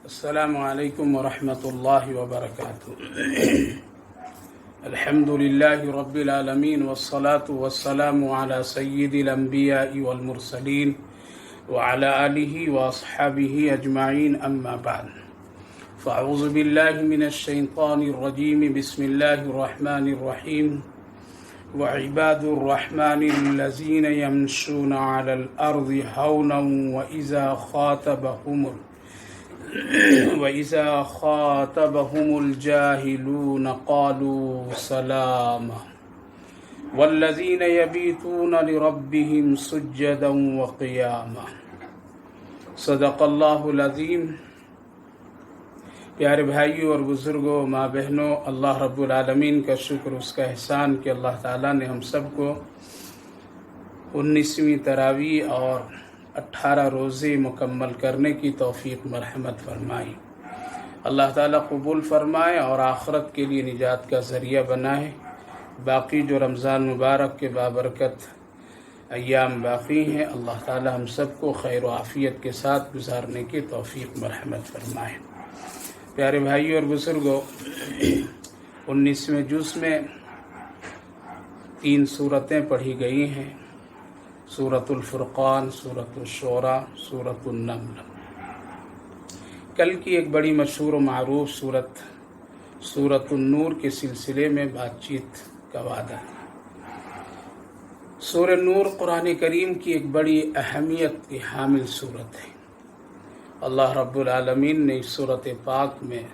السلام علیکم ورحمۃ اللہ وبرکاتہ۔ الحمد للہ رب العالمین والصلاة والسلام علی سید الانبیاء والمرسلین وعلی آلہ واصحابہ اجمعین، اما بعد فاعوذ باللہ من الشیطان الرجیم، بسم اللہ الرحمن الرحیم۔ وعباد الرحمن الذین یمشون علی الارض ہونا وَإِذَا خَاطَبَهُمُ الْجَاهِلُونَ قَالُوا سَلَامًا وَالَّذِينَ يَبِيتُونَ لِرَبِّهِمْ سُجَّدًا وَقِيَامًا۔ صدق اللہ العظیم۔ پیارے بھائیوں اور بزرگوں، ماں بہنوں، اللہ رب العالمین کا شکر، اس کا احسان کہ اللہ تعالیٰ نے ہم سب کو 19ویں تراویح اور 18 روزے مکمل کرنے کی توفیق مرحمت فرمائی۔ اللہ تعالیٰ قبول فرمائے اور آخرت کے لیے نجات کا ذریعہ بنائے۔ باقی جو رمضان مبارک کے بابرکت ایام باقی ہیں، اللہ تعالیٰ ہم سب کو خیر و عافیت کے ساتھ گزارنے کی توفیق مرحمت فرمائے۔ پیارے بھائیوں اور بزرگوں، 19ویں جز میں 3 سورتیں پڑھی گئی ہیں: سورۃ الفرقان، سورۃ الشورى، سورۃ النمل۔ کل کی ایک بڑی مشہور و معروف سورۃ النور کے سلسلے میں بات چیت کا وعدہ۔ سورہ نور قرآن کریم کی ایک بڑی اہمیت کی حامل سورت ہے۔ اللہ رب العالمین نے اس سورۃ پاک میں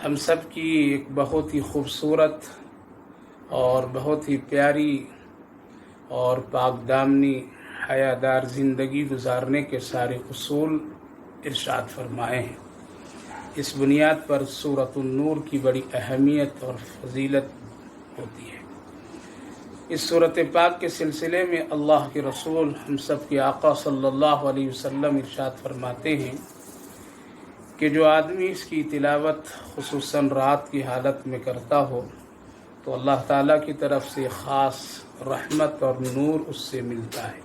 ہم سب کی ایک بہت ہی خوبصورت اور بہت ہی پیاری اور پاک دامنی حیادار زندگی گزارنے کے سارے اصول ارشاد فرمائے ہیں۔ اس بنیاد پر سورۃ النور کی بڑی اہمیت اور فضیلت ہوتی ہے۔ اس سورۃ پاک کے سلسلے میں اللہ کے رسول ہم سب کے آقا صلی اللہ علیہ وسلم ارشاد فرماتے ہیں کہ جو آدمی اس کی تلاوت خصوصاً رات کی حالت میں کرتا ہو تو اللہ تعالیٰ کی طرف سے خاص رحمت اور نور اس سے ملتا ہے۔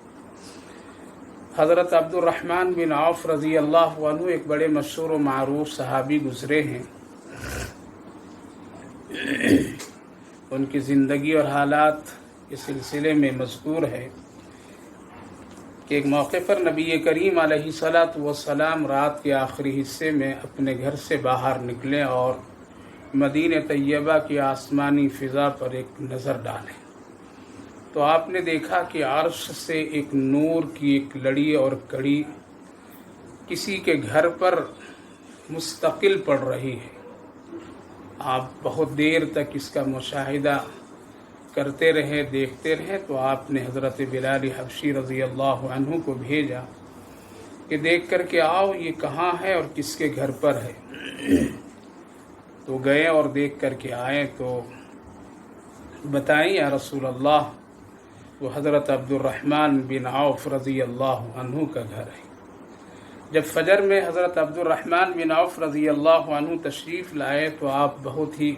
حضرت عبد الرحمن بن عوف رضی اللہ عنہ ایک بڑے مشہور و معروف صحابی گزرے ہیں۔ ان کی زندگی اور حالات کے سلسلے میں مذکور ہے کہ ایک موقع پر نبی کریم علیہ السلام رات کے آخری حصے میں اپنے گھر سے باہر نکلے اور مدینہ طیبہ کی آسمانی فضا پر ایک نظر ڈالیں تو آپ نے دیکھا کہ عرش سے ایک نور کی ایک لڑی اور کڑی کسی کے گھر پر مستقل پڑ رہی ہے۔ آپ بہت دیر تک اس کا مشاہدہ کرتے رہے، دیکھتے رہے، تو آپ نے حضرت بلال حبشی رضی اللہ عنہ کو بھیجا کہ دیکھ کر کے آؤ یہ کہاں ہے اور کس کے گھر پر ہے۔ تو گئے اور دیکھ کر کے آئے تو بتائیں یا رسول اللہ، وہ حضرت عبد الرحمن بن عوف رضی اللہ عنہ کا گھر ہے۔ جب فجر میں حضرت عبد الرحمن بن عوف رضی اللہ عنہ تشریف لائے تو آپ بہت ہی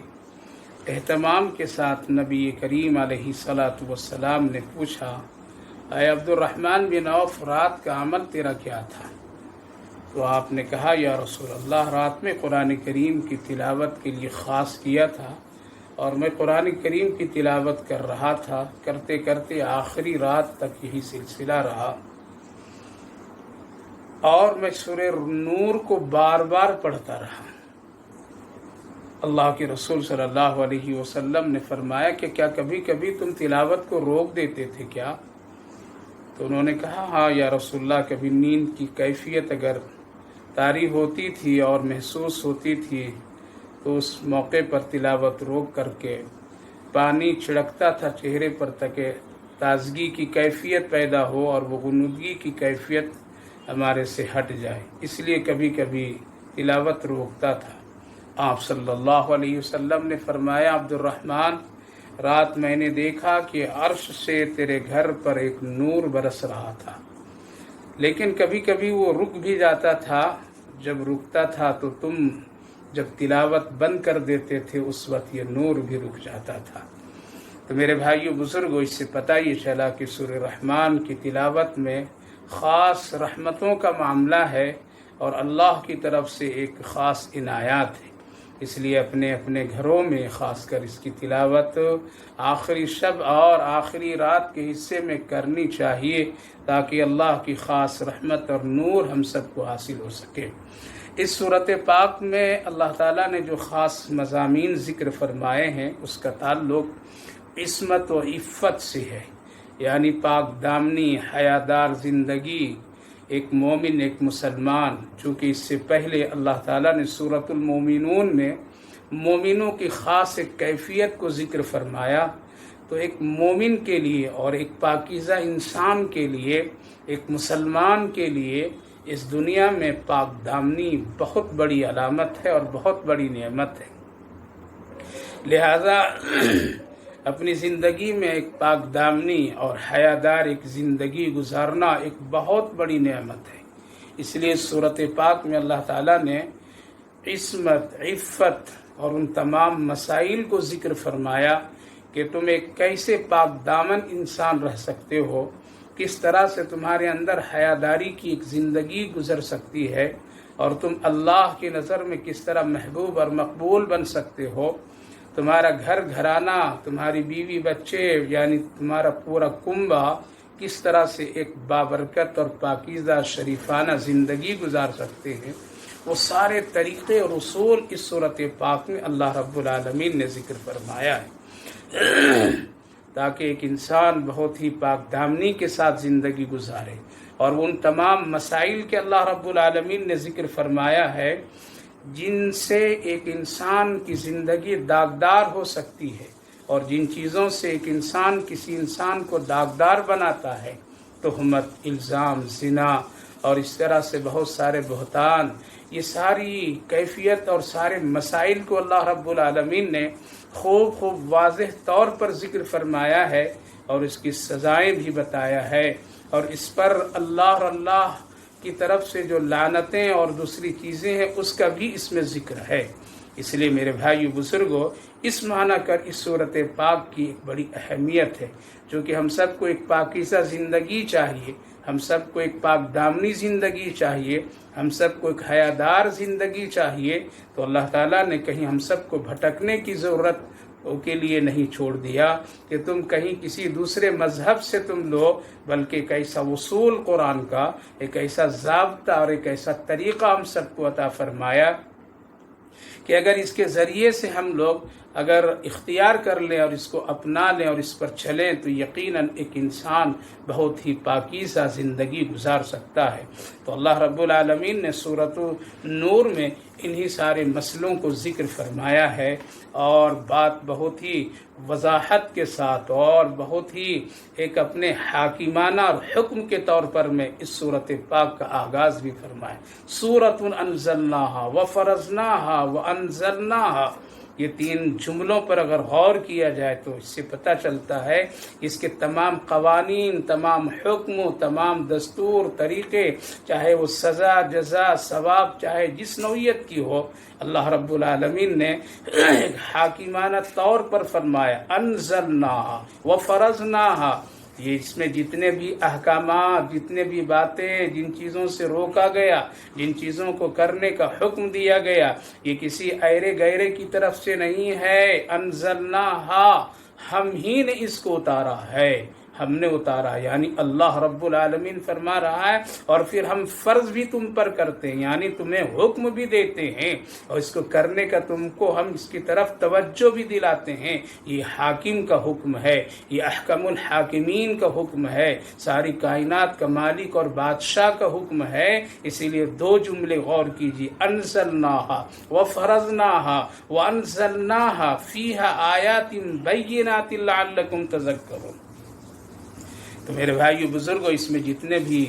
اہتمام کے ساتھ نبی کریم علیہ السلام نے پوچھا، اے عبد الرحمن بن عوف، رات کا عمل تیرا کیا تھا؟ تو آپ نے کہا، یا رسول اللہ، رات میں قرآن کریم کی تلاوت کے لیے خاص کیا تھا اور میں قرآن کریم کی تلاوت کر رہا تھا، کرتے کرتے آخری رات تک یہی سلسلہ رہا اور میں سورہ نور کو بار بار پڑھتا رہا۔ اللہ کے رسول صلی اللہ علیہ وسلم نے فرمایا کہ کیا کبھی کبھی تم تلاوت کو روک دیتے تھے کیا؟ تو انہوں نے کہا، ہاں یا رسول اللہ، کبھی نیند کی کیفیت اگر طاری ہوتی تھی اور محسوس ہوتی تھی تو اس موقع پر تلاوت روک کر کے پانی چھڑکتا تھا چہرے پر تاکہ تازگی کی کیفیت پیدا ہو اور وہ غنودگی کی کیفیت ہمارے سے ہٹ جائے، اس لیے کبھی کبھی تلاوت روکتا تھا۔ آپ صلی اللہ علیہ وسلم نے فرمایا، عبد الرحمن، رات میں نے دیکھا کہ عرش سے تیرے گھر پر ایک نور برس رہا تھا، لیکن کبھی کبھی وہ رک بھی جاتا تھا۔ جب رکتا تھا تو تم جب تلاوت بند کر دیتے تھے اس وقت یہ نور بھی رک جاتا تھا۔ تو میرے بھائیو بزرگوں، اس سے پتہ یہ چلا کہ سورہ رحمان کی تلاوت میں خاص رحمتوں کا معاملہ ہے اور اللہ کی طرف سے ایک خاص عنایات ہے، اس لیے اپنے اپنے گھروں میں خاص کر اس کی تلاوت آخری شب اور آخری رات کے حصے میں کرنی چاہیے، تاکہ اللہ کی خاص رحمت اور نور ہم سب کو حاصل ہو سکے۔ اس صورت پاک میں اللہ تعالیٰ نے جو خاص مضامین ذکر فرمائے ہیں اس کا تعلق عصمت و عفت سے ہے، یعنی پاک دامنی حیادار زندگی ایک مومن، ایک مسلمان، چونکہ اس سے پہلے اللہ تعالیٰ نے سورۃ المومنون میں مومنوں کی خاص ایک کیفیت کو ذکر فرمایا، تو ایک مومن کے لیے اور ایک پاکیزہ انسان کے لیے، ایک مسلمان کے لیے اس دنیا میں پاک دامنی بہت بڑی علامت ہے اور بہت بڑی نعمت ہے۔ لہذا اپنی زندگی میں ایک پاک دامنی اور حیادار ایک زندگی گزارنا ایک بہت بڑی نعمت ہے۔ اس لیے سورۃ پاک میں اللہ تعالیٰ نے عصمت، عفت اور ان تمام مسائل کو ذکر فرمایا کہ تم ایک کیسے پاک دامن انسان رہ سکتے ہو، کس طرح سے تمہارے اندر حیاداری کی ایک زندگی گزر سکتی ہے، اور تم اللہ کی نظر میں کس طرح محبوب اور مقبول بن سکتے ہو، تمہارا گھر گھرانہ، تمہاری بیوی بچے، یعنی تمہارا پورا کنبہ کس طرح سے ایک بابرکت اور پاکیزہ شریفانہ زندگی گزار سکتے ہیں، وہ سارے طریقے اور اصول اس صورت پاک میں اللہ رب العالمین نے ذکر فرمایا ہے، تاکہ ایک انسان بہت ہی پاک دامنی کے ساتھ زندگی گزارے، اور ان تمام مسائل کے اللہ رب العالمین نے ذکر فرمایا ہے جن سے ایک انسان کی زندگی داغدار ہو سکتی ہے، اور جن چیزوں سے ایک انسان کسی انسان کو داغدار بناتا ہے، تہمت، الزام، زنا اور اس طرح سے بہت سارے بہتان، یہ ساری کیفیت اور سارے مسائل کو اللہ رب العالمین نے خوب واضح طور پر ذکر فرمایا ہے، اور اس کی سزائیں بھی بتایا ہے، اور اس پر اللہ کی طرف سے جو لعنتیں اور دوسری چیزیں ہیں اس کا بھی اس میں ذکر ہے۔ اس لیے میرے بھائیو بزرگوں، اس معنی کر اس صورت پاک کی ایک بڑی اہمیت ہے، چونکہ ہم سب کو ایک پاکیزہ زندگی چاہیے، ہم سب کو ایک پاک دامنی زندگی چاہیے، ہم سب کو ایک حیادار زندگی چاہیے، تو اللہ تعالیٰ نے کہیں ہم سب کو بھٹکنے کی ضرورت کے لیے نہیں چھوڑ دیا کہ تم کہیں کسی دوسرے مذہب سے تم لو، بلکہ ایک ایسا اصول قرآن کا، ایک ایسا ضابطہ اور ایک ایسا طریقہ ہم سب کو عطا فرمایا کہ اگر اس کے ذریعے سے ہم لوگ اگر اختیار کر لیں اور اس کو اپنا لیں اور اس پر چلیں تو یقیناً ایک انسان بہت ہی پاکیزہ زندگی گزار سکتا ہے۔ تو اللہ رب العالمین نے سورۃ نور میں انہی سارے مسئلوں کو ذکر فرمایا ہے، اور بات بہت ہی وضاحت کے ساتھ اور بہت ہی ایک اپنے حاکمانہ اور حکم کے طور پر میں اس صورت پاک کا آغاز بھی فرمایا۔ سورۃ انزلناہا وفرضناہا وانزلناہا، یہ تین جملوں پر اگر غور کیا جائے تو اس سے پتہ چلتا ہے اس کے تمام قوانین، تمام حکم، تمام دستور، طریقے، چاہے وہ سزا، جزا، ثواب، چاہے جس نوعیت کی ہو، اللہ رب العالمین نے ایک حاکمانہ طور پر فرمایا انزلناہا وفرضناہا۔ یہ اس میں جتنے بھی احکامات، جتنے بھی باتیں، جن چیزوں سے روکا گیا، جن چیزوں کو کرنے کا حکم دیا گیا، یہ کسی ایرے گیرے کی طرف سے نہیں ہے۔ انزلناہا، ہم ہی نے اس کو اتارا ہے، ہم نے اتارا، یعنی اللہ رب العالمین فرما رہا ہے، اور پھر ہم فرض بھی تم پر کرتے ہیں، یعنی تمہیں حکم بھی دیتے ہیں، اور اس کو کرنے کا تم کو ہم اس کی طرف توجہ بھی دلاتے ہیں۔ یہ حاکم کا حکم ہے، یہ احکم الحاکمین کا حکم ہے، ساری کائنات کا مالک اور بادشاہ کا حکم ہے۔ اسی لیے دو جملے غور کیجیے، انزلناہا وفرضناہا وانزلناہا فیہا آیات بینات لعلکم تذکرون۔ تو میرے بھائیو بزرگوں، اس میں جتنے بھی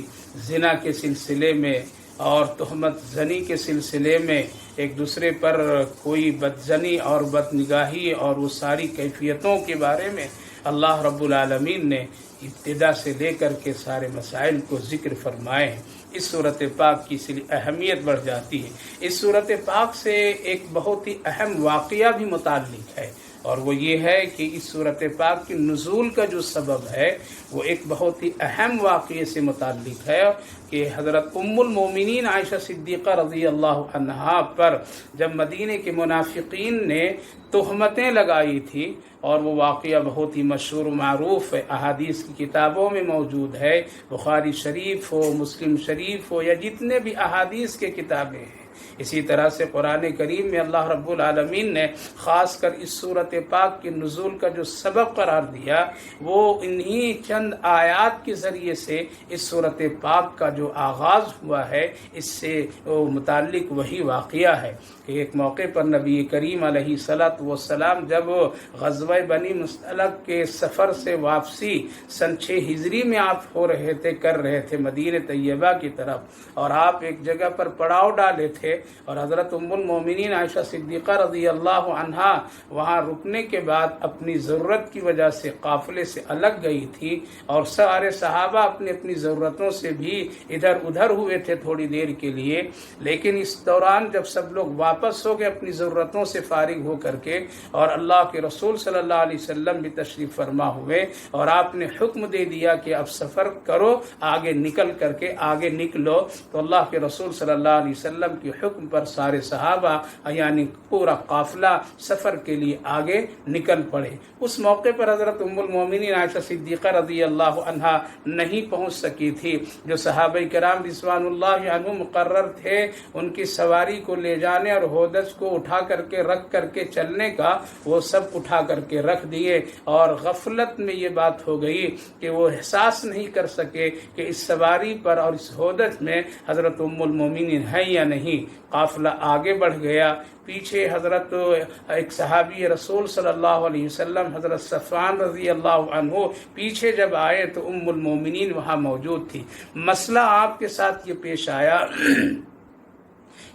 زنا کے سلسلے میں اور تہمت زنی کے سلسلے میں ایک دوسرے پر کوئی بدزنی اور بدنگاہی اور وہ ساری کیفیتوں کے بارے میں اللہ رب العالمین نے ابتدا سے لے کر کے سارے مسائل کو ذکر فرمائے ہیں۔ اس صورت پاک کی اس لیے اہمیت بڑھ جاتی ہے۔ اس صورت پاک سے ایک بہت ہی اہم واقعہ بھی متعلق ہے، اور وہ یہ ہے کہ اس صورت پاک کی نزول کا جو سبب ہے وہ ایک بہت ہی اہم واقعے سے متعلق ہے، کہ حضرت ام المومنین عائشہ صدیقہ رضی اللہ عنہا پر جب مدینے کے منافقین نے تہمتیں لگائی تھی، اور وہ واقعہ بہت ہی مشہور و معروف ہے، احادیث کی کتابوں میں موجود ہے، بخاری شریف ہو، مسلم شریف ہو، یا جتنے بھی احادیث کے کتابیں ہیں۔ اسی طرح سے قرآن کریم میں اللہ رب العالمین نے خاص کر اس صورت پاک کے نزول کا جو سبب قرار دیا، وہ انہی چند آیات کے ذریعے سے اس صورت پاک کا جو آغاز ہوا ہے، اس سے متعلق وہی واقعہ ہے کہ ایک موقع پر نبی کریم علیہ السلام جب غزوہ بنی مصطلق کے سفر سے واپسی سن 6 ہجری میں آپ کر رہے تھے مدینہ طیبہ کی طرف، اور آپ ایک جگہ پر پڑاؤ ڈالے تھے، اور حضرت ام المومنین عائشہ صدیقہ رضی اللہ عنہا وہاں رکنے کے بعد اپنی ضرورت کی وجہ سے قافلے سے الگ گئی تھی، اور سارے صحابہ اپنی اپنی ضرورتوں سے بھی ادھر ادھر ہوئے تھے تھوڑی دیر کے لیے، لیکن اس دوران جب سب لوگ واپس ہو گئے اپنی ضرورتوں سے فارغ ہو کر کے، اور اللہ کے رسول صلی اللہ علیہ وسلم بھی تشریف فرما ہوئے، اور آپ نے حکم دے دیا کہ اب سفر کرو، آگے نکل کر کے آگے نکلو، تو اللہ کے رسول صلی اللہ علیہ وسلم کے حکم پر سارے صحابہ یعنی پورا قافلہ سفر کے لیے آگے نکل پڑے۔ اس موقع پر حضرت ام المومنین عائشہ صدیقہ رضی اللہ عنہا نہیں پہنچ سکی تھی۔ جو صحابہ کرام رضوان اللہ عنہ مقرر تھے ان کی سواری کو لے جانے اور ہودج کو اٹھا کر کے رکھ کر کے چلنے کا، وہ سب اٹھا کر کے رکھ دیے، اور غفلت میں یہ بات ہو گئی کہ وہ احساس نہیں کر سکے کہ اس سواری پر اور اس ہودج میں حضرت ام المومنین ہیں یا نہیں۔ قافلہ آگے بڑھ گیا، پیچھے حضرت ایک صحابی رسول صلی اللہ علیہ وسلم حضرت صفوان رضی اللہ عنہ پیچھے جب آئے تو ام المومنین وہاں موجود تھی۔ مسئلہ آپ کے ساتھ یہ پیش آیا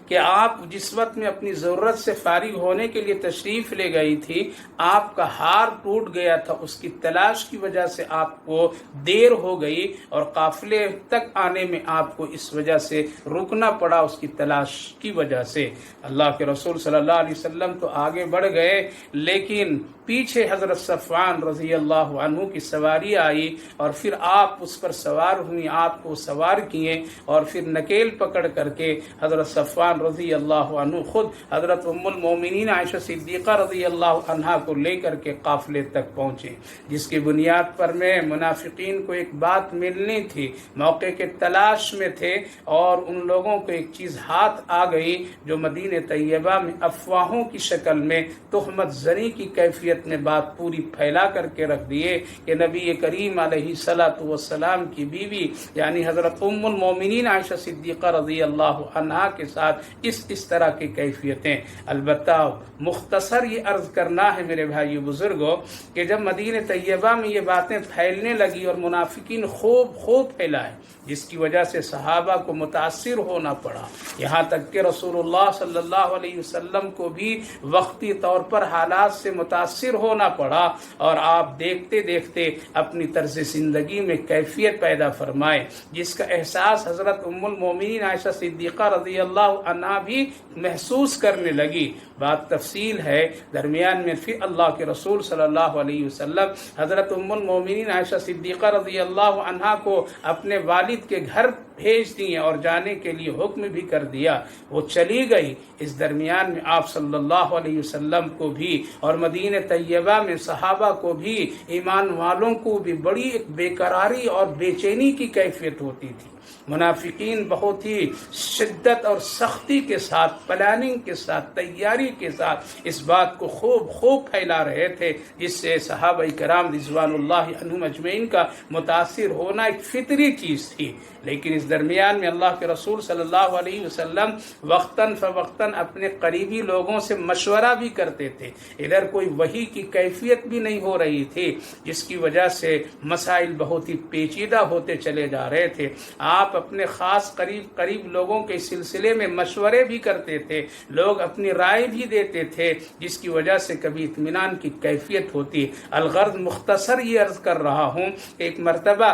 کہ آپ جس وقت میں اپنی ضرورت سے فارغ ہونے کے لیے تشریف لے گئی تھی، آپ کا ہار ٹوٹ گیا تھا، اس کی تلاش کی وجہ سے آپ کو دیر ہو گئی، اور قافلے تک آنے میں آپ کو اس وجہ سے رکنا پڑا، اس کی تلاش کی وجہ سے۔ اللہ کے رسول صلی اللہ علیہ وسلم تو آگے بڑھ گئے، لیکن پیچھے حضرت صفوان رضی اللہ عنہ کی سواری آئی، اور پھر آپ اس پر سوار ہوئی، آپ کو سوار کیے، اور پھر نکیل پکڑ کر کے حضرت صفوان رضی اللہ عنہ خود حضرت ام المومنین عائشہ صدیقہ رضی اللہ عنہا کو لے کر کے قافلے تک پہنچے، جس کی بنیاد پر میں منافقین کو ایک بات ملنی تھی، موقع کے تلاش میں تھے، اور ان لوگوں کو ایک چیز ہاتھ آ گئی جو مدینہ طیبہ میں افواہوں کی شکل میں تہمت زنی کی کیفیت میں بات پوری پھیلا کر کے رکھ دیے کہ نبی کریم علیہ السلام کی بیوی یعنی حضرت ام المومنین عائشہ صدیقہ رضی اللہ عنہا کے ساتھ اس طرح کی کیفیتیں۔ البتہ مختصر یہ عرض کرنا ہے میرے بھائی بزرگوں کہ جب مدینہ طیبہ میں یہ باتیں پھیلنے لگی اور منافقین خوب پھیلائے، جس کی وجہ سے صحابہ کو متاثر ہونا پڑا، یہاں تک کہ رسول اللہ صلی اللہ علیہ وسلم کو بھی وقتی طور پر حالات سے متاثر ہونا پڑا، اور آپ دیکھتے دیکھتے اپنی طرز زندگی میں کیفیت پیدا فرمائے، جس کا احساس حضرت ام المومنین عائشہ صدیقہ رضی اللہ عنہا بھی محسوس کرنے لگی۔ بات تفصیل ہے، درمیان میں پھر اللہ کے رسول صلی اللہ علیہ وسلم حضرت ام المومنین عائشہ صدیقہ رضی اللہ عنہا کو اپنے والد کے گھر بھیج دیے اور جانے کے لیے حکم بھی کر دیا، وہ چلی گئی۔ اس درمیان میں آپ صلی اللہ علیہ وسلم کو بھی اور مدینہ طیبہ میں صحابہ کو بھی، ایمان والوں کو بھی بڑی ایک بے قراری اور بے چینی کی کیفیت ہوتی تھی۔ منافقین بہت ہی شدت اور سختی کے ساتھ، پلاننگ کے ساتھ، تیاری کے ساتھ اس بات کو خوب پھیلا رہے تھے، جس سے صحابہ کرام رضوان اللہ عنہم اجمعین کا متاثر ہونا ایک فطری چیز تھی۔ لیکن اس درمیان میں اللہ کے رسول صلی اللہ علیہ وسلم وقتاً فوقتاً اپنے قریبی لوگوں سے مشورہ بھی کرتے تھے، ادھر کوئی وحی کی کیفیت بھی نہیں ہو رہی تھی، جس کی وجہ سے مسائل بہت ہی پیچیدہ ہوتے چلے جا رہے تھے۔ آپ اپنے خاص قریب لوگوں کے سلسلے میں مشورے بھی کرتے تھے، لوگ اپنی رائے بھی دیتے تھے، جس کی وجہ سے کبھی اطمینان کی کیفیت ہوتی۔ الغرض مختصر یہ عرض کر رہا ہوں کہ ایک مرتبہ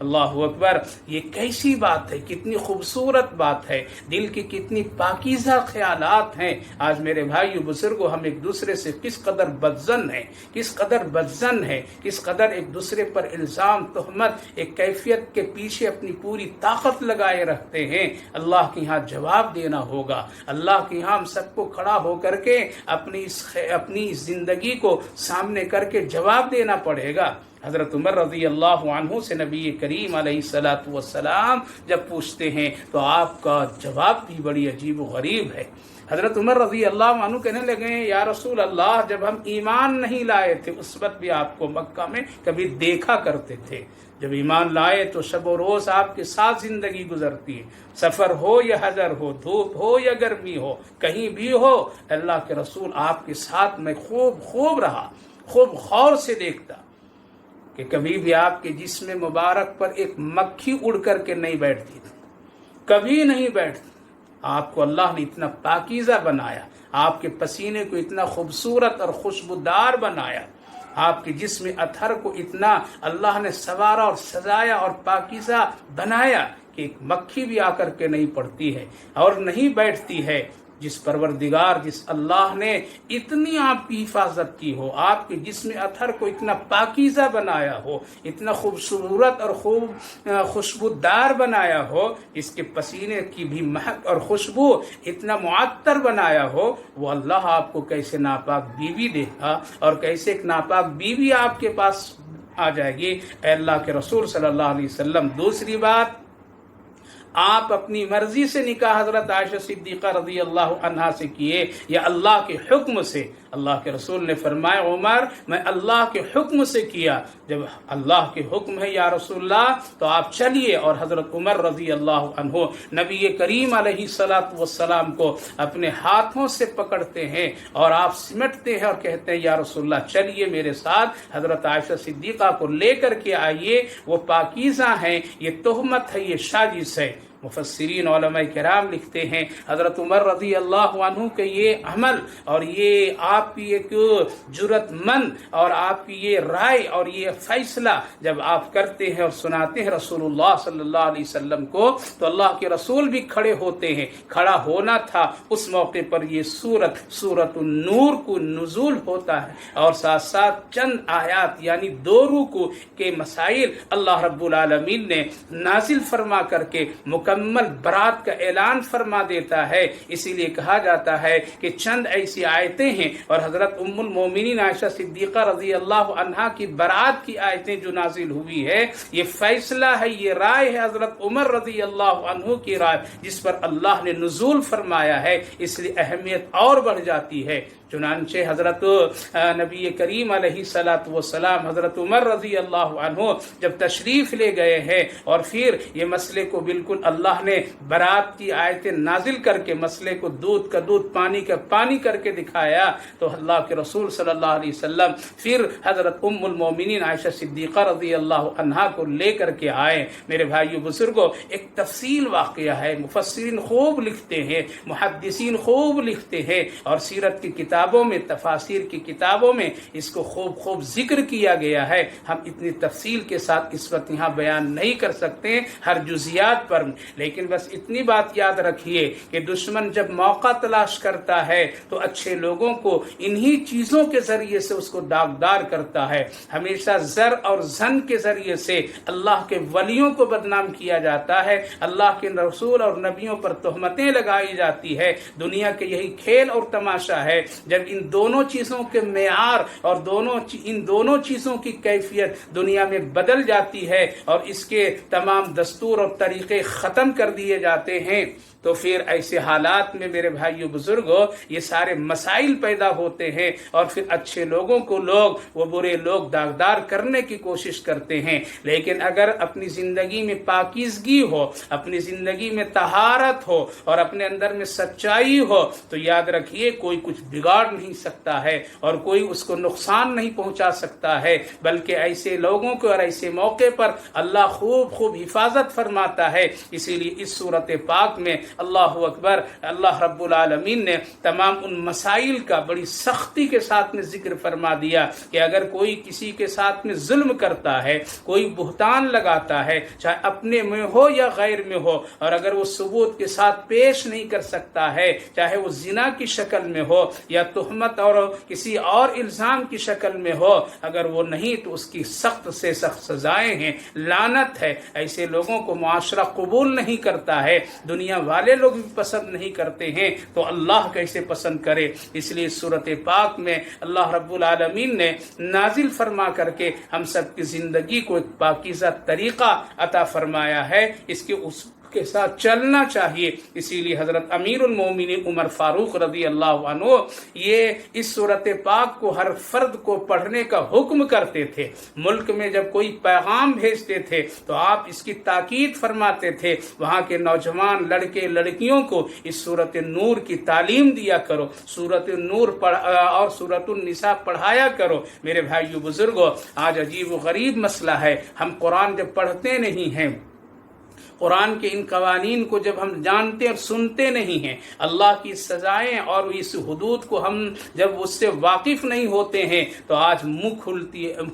اللہ اکبر، یہ کیسی بات ہے، کتنی خوبصورت بات ہے، دل کی کتنی پاکیزہ خیالات ہیں۔ آج میرے بھائیو بزرگوں، ہم ایک دوسرے سے کس قدر بدظن ہیں، کس قدر ایک دوسرے پر الزام تہمت ایک کیفیت کے پیچھے اپنی پوری طاقت لگائے رکھتے ہیں۔ اللہ کے یہاں جواب دینا ہوگا، اللہ کے یہاں ہم سب کو کھڑا ہو کر کے اپنی زندگی کو سامنے کر کے جواب دینا پڑے گا۔ حضرت عمر رضی اللہ عنہ سے نبی کریم علیہ السلام جب پوچھتے ہیں تو آپ کا جواب بھی بڑی عجیب و غریب ہے۔ حضرت عمر رضی اللہ عنہ کہنے لگے، یا رسول اللہ، جب ہم ایمان نہیں لائے تھے اس وقت بھی آپ کو مکہ میں کبھی دیکھا کرتے تھے، جب ایمان لائے تو شب و روز آپ کے ساتھ زندگی گزرتی ہے، سفر ہو یا حضر ہو، دھوپ ہو یا گرمی ہو، کہیں بھی ہو، اللہ کے رسول آپ کے ساتھ میں خوب رہا، خوب غور سے دیکھتا کہ کبھی بھی آپ کے جسم مبارک پر ایک مکھی اڑ کر کے نہیں بیٹھتی تھی، کبھی نہیں بیٹھتی۔ آپ کو اللہ نے اتنا پاکیزہ بنایا، آپ کے پسینے کو اتنا خوبصورت اور خوشبودار بنایا، آپ کے جسم اطہر کو اتنا اللہ نے سنوارا اور سجایا اور پاکیزہ بنایا کہ ایک مکھی بھی آ کر کے نہیں پڑتی ہے اور نہیں بیٹھتی ہے۔ جس پروردگار، جس اللہ نے اتنی آپ کی حفاظت کی ہو، آپ کے جسم اطہر کو اتنا پاکیزہ بنایا ہو، اتنا خوبصورت اور خوشبودار بنایا ہو، اس کے پسینے کی بھی مہک اور خوشبو اتنا معطر بنایا ہو، وہ اللہ آپ کو کیسے ناپاک بیوی دے گا اور کیسے ایک ناپاک بیوی آپ کے پاس آ جائے گی؟ اے اللہ کے رسول صلی اللہ علیہ وسلم، دوسری بات، آپ اپنی مرضی سے نکاح حضرت عائشہ صدیقہ رضی اللہ عنہا سے کیے یا اللہ کے حکم سے؟ اللہ کے رسول نے فرمایا، عمر، میں اللہ کے حکم سے کیا۔ جب اللہ کے حکم ہے یا رسول اللہ تو آپ چلیے۔ اور حضرت عمر رضی اللہ عنہ نبی کریم علیہ السلام کو اپنے ہاتھوں سے پکڑتے ہیں اور آپ سمٹتے ہیں اور کہتے ہیں، یا رسول اللہ چلیے میرے ساتھ، حضرت عائشہ صدیقہ کو لے کر کے آئیے، وہ پاکیزہ ہیں، یہ تہمت ہے، یہ سازش ہے۔ مفسرین علماء کرام لکھتے ہیں، حضرت عمر رضی اللہ عنہ کے یہ عمل اور یہ آپ کی ایک جرأت مند اور آپ کی یہ رائے اور یہ فیصلہ جب آپ کرتے ہیں اور سناتے ہیں رسول اللہ صلی اللہ علیہ وسلم کو، تو اللہ کے رسول بھی کھڑے ہوتے ہیں۔ کھڑا ہونا تھا اس موقع پر یہ سورۃ النور کو نزول ہوتا ہے اور ساتھ ساتھ چند آیات یعنی 2 رکوع کے مسائل اللہ رب العالمین نے نازل فرما کر کے مکمل برات کا اعلان فرما دیتا ہے۔ اسی لیے کہا جاتا ہے کہ چند ایسی آیتیں ہیں اور حضرت ام المومنین عائشہ صدیقہ رضی اللہ عنہا کی برات کی آیتیں جو نازل ہوئی ہے، یہ فیصلہ ہے، یہ رائے ہے حضرت عمر رضی اللہ عنہ کی رائے، جس پر اللہ نے نزول فرمایا ہے، اس لیے اہمیت اور بڑھ جاتی ہے۔ چنانچہ حضرت نبی کریم علیہ السلام حضرت عمر رضی اللہ عنہ جب تشریف لے گئے ہیں اور پھر یہ مسئلے کو بالکل اللہ نے برات کی آیتیں نازل کر کے مسئلے کو دودھ کا دودھ پانی کا پانی کر کے دکھایا، تو اللہ کے رسول صلی اللہ علیہ وسلم پھر حضرت ام المومنین عائشہ صدیقہ رضی اللہ عنہا کو لے کر کے آئے۔ میرے بھائیو بزرگوں، ایک تفصیل واقعہ ہے، مفسرین خوب لکھتے ہیں، محدثین خوب لکھتے ہیں اور سیرت کی کتابوں میں، تفاسیر کی کتابوں میں اس کو خوب ذکر کیا گیا ہے۔ ہم اتنی تفصیل کے ساتھ اس وقت یہاں بیان نہیں کر سکتے ہر جزیات پر، لیکن بس اتنی بات یاد رکھیے کہ دشمن جب موقع تلاش کرتا ہے تو اچھے لوگوں کو انہی چیزوں کے ذریعے سے اس کو داغدار کرتا ہے۔ ہمیشہ زر اور زن کے ذریعے سے اللہ کے ولیوں کو بدنام کیا جاتا ہے، اللہ کے رسول اور نبیوں پر تہمتیں لگائی جاتی ہے۔ دنیا کے یہی کھیل اور تماشا ہے، جب ان دونوں چیزوں کے معیار اور ان دونوں چیزوں کی کیفیت دنیا میں بدل جاتی ہے اور اس کے تمام دستور اور طریقے ختم کر دیے جاتے ہیں، تو پھر ایسے حالات میں میرے بھائیو بزرگوں یہ سارے مسائل پیدا ہوتے ہیں اور پھر اچھے لوگوں کو وہ برے لوگ داغدار کرنے کی کوشش کرتے ہیں۔ لیکن اگر اپنی زندگی میں پاکیزگی ہو، اپنی زندگی میں طہارت ہو اور اپنے اندر میں سچائی ہو، تو یاد رکھیے کوئی کچھ بگاڑ بگاڑ نہیں سکتا ہے اور کوئی اس کو نقصان نہیں پہنچا سکتا ہے، بلکہ ایسے لوگوں کو اور ایسے موقع پر اللہ خوب خوب حفاظت فرماتا ہے۔ اسی لیے اس صورت پاک میں اللہ اکبر، اللہ رب العالمین نے تمام ان مسائل کا بڑی سختی کے ساتھ میں ذکر فرما دیا کہ اگر کوئی کسی کے ساتھ میں ظلم کرتا ہے، کوئی بہتان لگاتا ہے، چاہے اپنے میں ہو یا غیر میں ہو، اور اگر وہ ثبوت کے ساتھ پیش نہیں کر سکتا ہے، چاہے وہ زنا کی شکل میں ہو یا تہمت اور کسی اور الزام کی شکل میں ہو، اگر وہ نہیں تو اس کی سخت سے سخت سزائیں ہیں، لعنت ہے۔ ایسے لوگوں کو معاشرہ قبول نہیں کرتا ہے، دنیا والے لوگ بھی پسند نہیں کرتے ہیں، تو اللہ کیسے پسند کرے؟ اس لیے سورۃ پاک میں اللہ رب العالمین نے نازل فرما کر کے ہم سب کی زندگی کو ایک پاکیزہ طریقہ عطا فرمایا ہے، اس کے ساتھ چلنا چاہیے۔ اسی لیے حضرت امیر المومنین عمر فاروق رضی اللہ عنہ یہ اس سورۃ پاک کو ہر فرد کو پڑھنے کا حکم کرتے تھے۔ ملک میں جب کوئی پیغام بھیجتے تھے تو آپ اس کی تاکید فرماتے تھے، وہاں کے نوجوان لڑکے لڑکیوں کو اس سورۃ نور کی تعلیم دیا کرو، سورۃ نور اور سورۃ النساء پڑھایا کرو۔ میرے بھائیو بزرگوں، آج عجیب و غریب مسئلہ ہے، ہم قرآن جب پڑھتے نہیں ہیں، قرآن کے ان قوانین کو جب ہم جانتے اور سنتے نہیں ہیں، اللہ کی سزائیں اور اس حدود کو ہم جب اس سے واقف نہیں ہوتے ہیں، تو آج منہ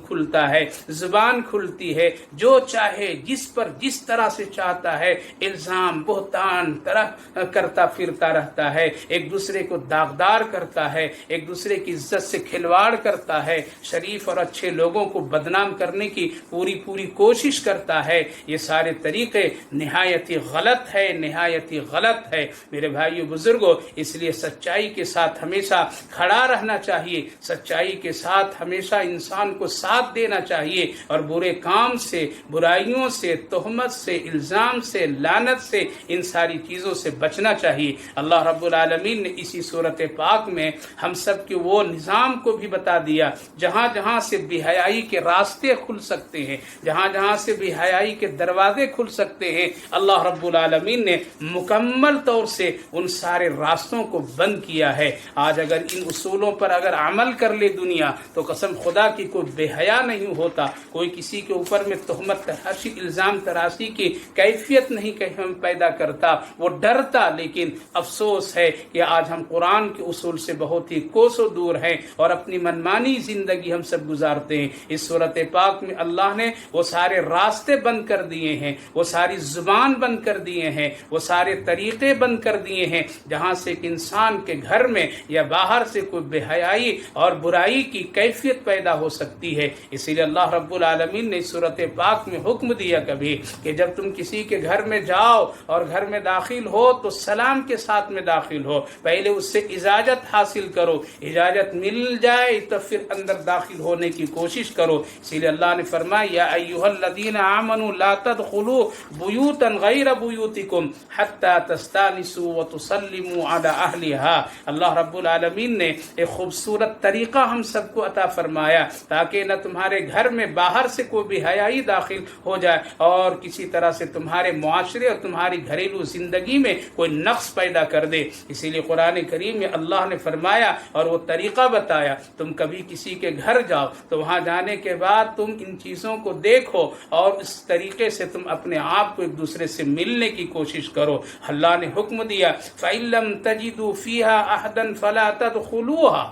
کھلتا ہے، زبان کھلتی ہے، جو چاہے جس پر جس طرح سے چاہتا ہے الزام بہتان طرح کرتا پھرتا رہتا ہے، ایک دوسرے کو داغدار کرتا ہے، ایک دوسرے کی عزت سے کھلواڑ کرتا ہے، شریف اور اچھے لوگوں کو بدنام کرنے کی پوری کوشش کرتا ہے۔ یہ سارے طریقے نہایت ہی غلط ہے، نہایت ہی غلط ہے میرے بھائیو بزرگوں۔ اس لیے سچائی کے ساتھ ہمیشہ کھڑا رہنا چاہیے، سچائی کے ساتھ ہمیشہ انسان کو ساتھ دینا چاہیے، اور برے کام سے، برائیوں سے، تہمت سے، الزام سے، لعنت سے، ان ساری چیزوں سے بچنا چاہیے۔ اللہ رب العالمین نے اسی سورۃ پاک میں ہم سب کے وہ نظام کو بھی بتا دیا جہاں جہاں سے بے حیائی کے راستے کھل سکتے ہیں، جہاں جہاں سے بے حیائی کے دروازے کھل سکتے ہیں۔ اللہ رب العالمین نے مکمل طور سے ان سارے راستوں کو بند کیا ہے۔ آج اگر ان اصولوں پر اگر عمل کر لے دنیا، تو قسم خدا کی کوئی بے حیا نہیں ہوتا، کوئی کسی کے اوپر میں تہمت تراشی، الزام تراشی کی کیفیت نہیں پیدا کرتا، وہ ڈرتا۔ لیکن افسوس ہے کہ آج ہم قرآن کے اصول سے بہت ہی کوسوں دور ہیں اور اپنی منمانی زندگی ہم سب گزارتے ہیں۔ اس سورۃ پاک میں اللہ نے وہ سارے راستے بند کر دیے ہیں، وہ ساری زبان بند کر دیے ہیں، وہ سارے طریقے بند کر دیے ہیں جہاں سے ایک انسان کے گھر میں یا باہر سے کوئی بے حیائی اور برائی کی کیفیت پیدا ہو سکتی ہے۔ اسی لیے اللہ رب العالمین نے سورۃ پاک میں حکم دیا کبھی کہ جب تم کسی کے گھر میں جاؤ اور گھر میں داخل ہو تو سلام کے ساتھ میں داخل ہو، پہلے اس سے اجازت حاصل کرو، اجازت مل جائے تو پھر اندر داخل ہونے کی کوشش کرو۔ اسی لیے اللہ نے فرمایا یا ایھا الذین آمنوا لا تدخلوا بیوتا غیر بیوتکم حتی تستانسوا وتسلموا علی اہلها۔ اللہ رب العالمین نے ایک خوبصورت طریقہ ہم سب کو عطا فرمایا تاکہ نہ تمہارے گھر میں باہر سے کوئی بے حیائی داخل ہو جائے اور کسی طرح سے تمہارے معاشرے اور تمہاری گھریلو زندگی میں کوئی نقص پیدا کر دے۔ اسی لیے قرآن کریم میں اللہ نے فرمایا اور وہ طریقہ بتایا، تم کبھی کسی کے گھر جاؤ تو وہاں جانے کے بعد تم ان چیزوں کو دیکھو اور اس طریقے سے تم اپنے آپ کو ایک دوسرے سے ملنے کی کوشش کرو۔ اللہ نے حکم دیا فَإِن لَّمْ تَجِدُوا فِيهَا أَحَدًا فَلَا تَدْخُلُوهَا،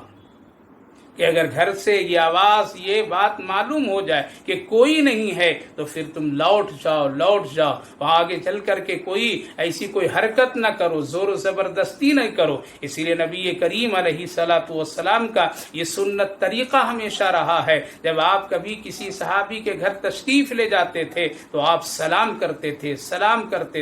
کہ اگر گھر سے یہ آواز، یہ بات معلوم ہو جائے کہ کوئی نہیں ہے تو پھر تم لوٹ جاؤ، وہاں آگے چل کر کے ایسی کوئی حرکت نہ کرو، زور و زبردستی نہیں کرو۔ اسی لیے نبی کریم علیہ الصلوۃ والسلام کا یہ سنت طریقہ ہمیشہ رہا ہے، جب آپ کبھی کسی صحابی کے گھر تشریف لے جاتے تھے تو آپ سلام کرتے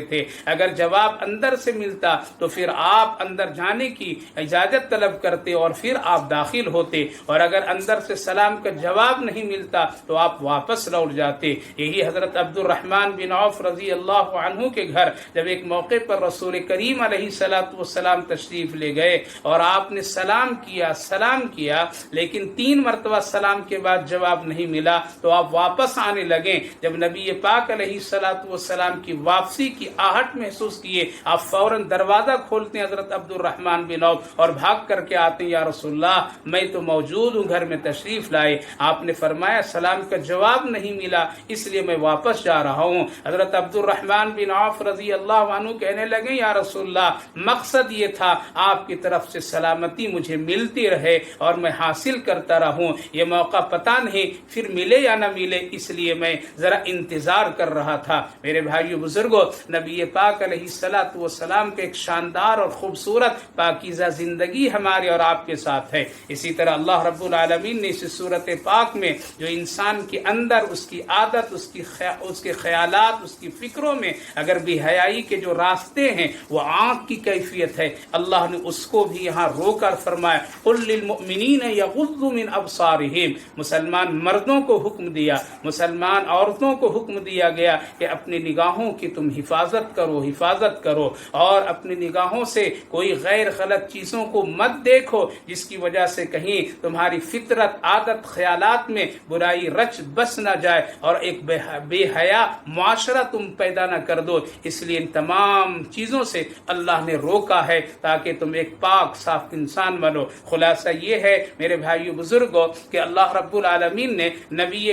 تھے، اگر جواب اندر سے ملتا تو پھر آپ اندر جانے کی اجازت طلب کرتے اور پھر آپ داخل ہوتے۔ اور اگر اندر سے سلام کا جواب نہیں ملتا تو آپ واپس لوٹ جاتے۔ یہی حضرت عبد الرحمن بن عوف رضی اللہ عنہ کے گھر جب ایک موقع پر رسول کریم علیہ السلام تشریف لے گئے اور آپ نے سلام کیا لیکن 3 مرتبہ سلام کے بعد جواب نہیں ملا تو آپ واپس آنے لگے۔ جب نبی پاک علیہ السلام کی واپسی کی آہٹ محسوس کیے، آپ فوراً دروازہ کھولتے ہیں حضرت عبد الرحمن بن عوف اور بھاگ کر کے آتے ہیں، یا رسول اللہ میں تو موجود ہوں، گھر میں تشریف لائے۔ آپ نے فرمایا سلام کا جواب نہیں ملا اس لیے میں واپس جا رہا ہوں۔ حضرت عبد الرحمن بن عوف رضی اللہ عنہ کہنے لگے، یا رسول اللہ مقصد یہ تھا آپ کی طرف سے سلامتی مجھے ملتی رہے اور میں حاصل کرتا رہوں، یہ موقع پتہ نہیں پھر ملے یا نہ ملے، اس لیے میں ذرا انتظار کر رہا تھا۔ میرے بھائیو بزرگوں، نبی پاک علیہ السلام کے ایک شاندار اور خوبصورت پاکیزہ زندگی ہمارے اور آپ کے ساتھ ہے۔ اسی طرح اللہ رب العالمین نے اس صورت پاک میں جو انسان کے اندر اس کی عادت، اس کے خیالات، اس کی فکروں میں اگر بے حیائی کے جو راستے ہیں وہ آنکھ کی کیفیت ہے، اللہ نے اس کو بھی یہاں رو کر فرمایا قل للمؤمنین یغضوا من ابصارہم۔ مسلمان مردوں کو حکم دیا، مسلمان عورتوں کو حکم دیا گیا کہ اپنی نگاہوں کی تم حفاظت کرو اور اپنی نگاہوں سے کوئی غیر غلط چیزوں کو مت دیکھو جس کی وجہ سے کہیں تمہاری فطرت، عادت، خیالات میں برائی رچ بس نہ جائے اور ایک بے حیا معاشرہ تم پیدا نہ کر دو۔ اس لیے ان تمام چیزوں سے اللہ نے روکا ہے تاکہ تم ایک پاک صاف انسان بنو۔ خلاصہ یہ ہے میرے بھائیو بزرگوں کہ اللہ رب العالمین نے نبی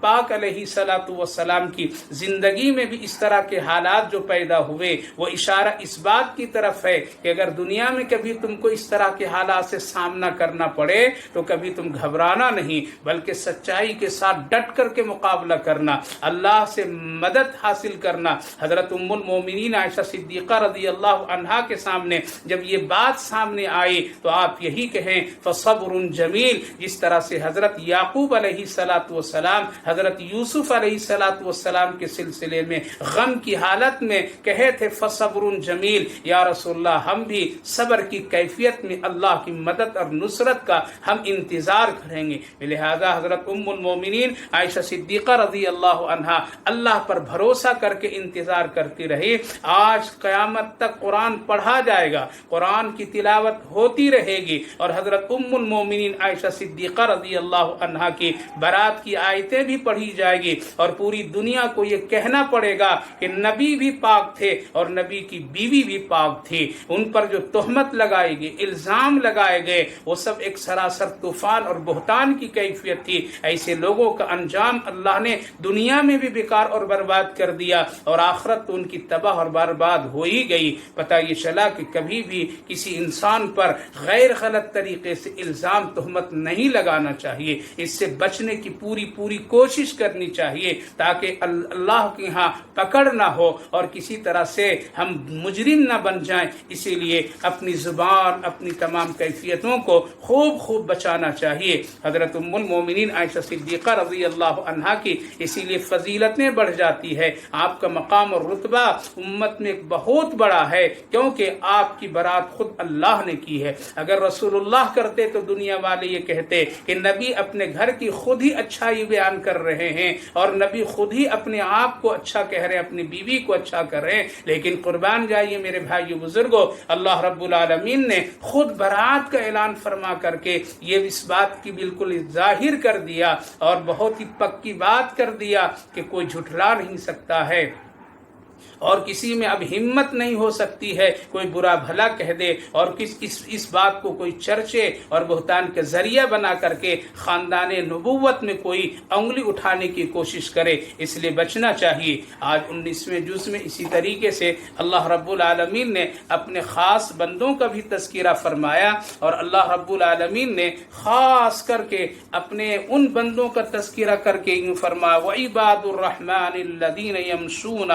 پاک علیہ السلام کی زندگی میں بھی اس طرح کے حالات جو پیدا ہوئے وہ اشارہ اس بات کی طرف ہے کہ اگر دنیا میں کبھی تم کو اس طرح کے حالات سے سامنا کرنا پڑے تو کبھی تم گھبرانا نہیں بلکہ سچائی کے ساتھ ڈٹ کر کے مقابلہ کرنا، اللہ سے مدد حاصل کرنا۔ حضرت ام المومنین عائشہ صدیقہ رضی اللہ عنہا کے سامنے جب یہ بات سامنے آئی تو آپ یہی کہیں فصبر جمیل، جس طرح سے حضرت یعقوب علیہ السلام حضرت یوسف علیہ السلام کے سلسلے میں غم کی حالت میں کہے تھے فصبر جمیل، یا رسول اللہ ہم بھی صبر کی کیفیت میں اللہ کی مدد اور نصرت کا ہم انتظار کریں گے۔ لہذا حضرت ام المومنین عائشہ صدیقہ رضی اللہ عنہا اللہ پر بھروسہ کر کے انتظار کرتی رہی۔ آج قیامت تک قرآن پڑھا جائے گا، قرآن کی تلاوت ہوتی رہے گی اور حضرت ام المومنین عائشہ صدیقہ رضی اللہ عنہا کی برات کی آیتیں بھی پڑھی جائے گی اور پوری دنیا کو یہ کہنا پڑے گا کہ نبی بھی پاک تھے اور نبی کی بیوی بھی پاک تھی۔ ان پر جو تہمت لگائی گئی، الزام لگائے گئے، وہ سب ایک سراسر طوفان اور بہتان کی کیفیت تھی۔ ایسے لوگوں کا انجام اللہ نے دنیا میں بھی بیکار اور برباد کر دیا اور آخرت تو ان کی تباہ اور برباد ہو ہی گئی۔ پتہ یہ چلا کہ کبھی بھی کسی انسان پر غیر غلط طریقے سے الزام تہمت نہیں لگانا چاہیے، اس سے بچنے کی پوری کوشش کرنی چاہیے تاکہ اللہ کے ہاں پکڑ نہ ہو اور کسی طرح سے ہم مجرم نہ بن جائیں۔ اسی لیے اپنی زبان، اپنی تمام کیفیتوں کو خوب بچانا چاہیے۔ حضرت ام المومنین عائشہ صدیقہ رضی اللہ عنہا کی اسی لیے فضیلتیں بڑھ جاتی ہے، آپ کا مقام اور رتبہ امت میں بہت بڑا ہے کیونکہ آپ کی برات خود اللہ نے کی ہے۔ اگر رسول اللہ کرتے تو دنیا والے یہ کہتے کہ نبی اپنے گھر کی خود ہی اچھائی بیان کر رہے ہیں اور نبی خود ہی اپنے آپ کو اچھا کہہ رہے ہیں، اپنی بیوی کو اچھا کر رہے ہیں، لیکن قربان جائیے میرے بھائیو بزرگوں، اللہ رب العالمین نے خود برات کا اعلان فرما کر کے یہ اس بات کی بالکل ظاہر کر دیا اور بہت ہی پکی بات کر دیا کہ کوئی جھٹلا نہیں سکتا ہے اور کسی میں اب ہمت نہیں ہو سکتی ہے کوئی برا بھلا کہہ دے اور اس بات کو کوئی چرچے اور بہتان کے ذریعہ بنا کر کے خاندان نبوت میں کوئی انگلی اٹھانے کی کوشش کرے، اس لیے بچنا چاہیے۔ آج 19ویں جز میں اسی طریقے سے اللہ رب العالمین نے اپنے خاص بندوں کا بھی تذکرہ فرمایا اور اللہ رب العالمین نے خاص کر کے اپنے ان بندوں کا تذکرہ کر کے یوں فرمایا وَعِبَادُ الرَّحْمَنِ الَّذِينَ يَمْشُونَ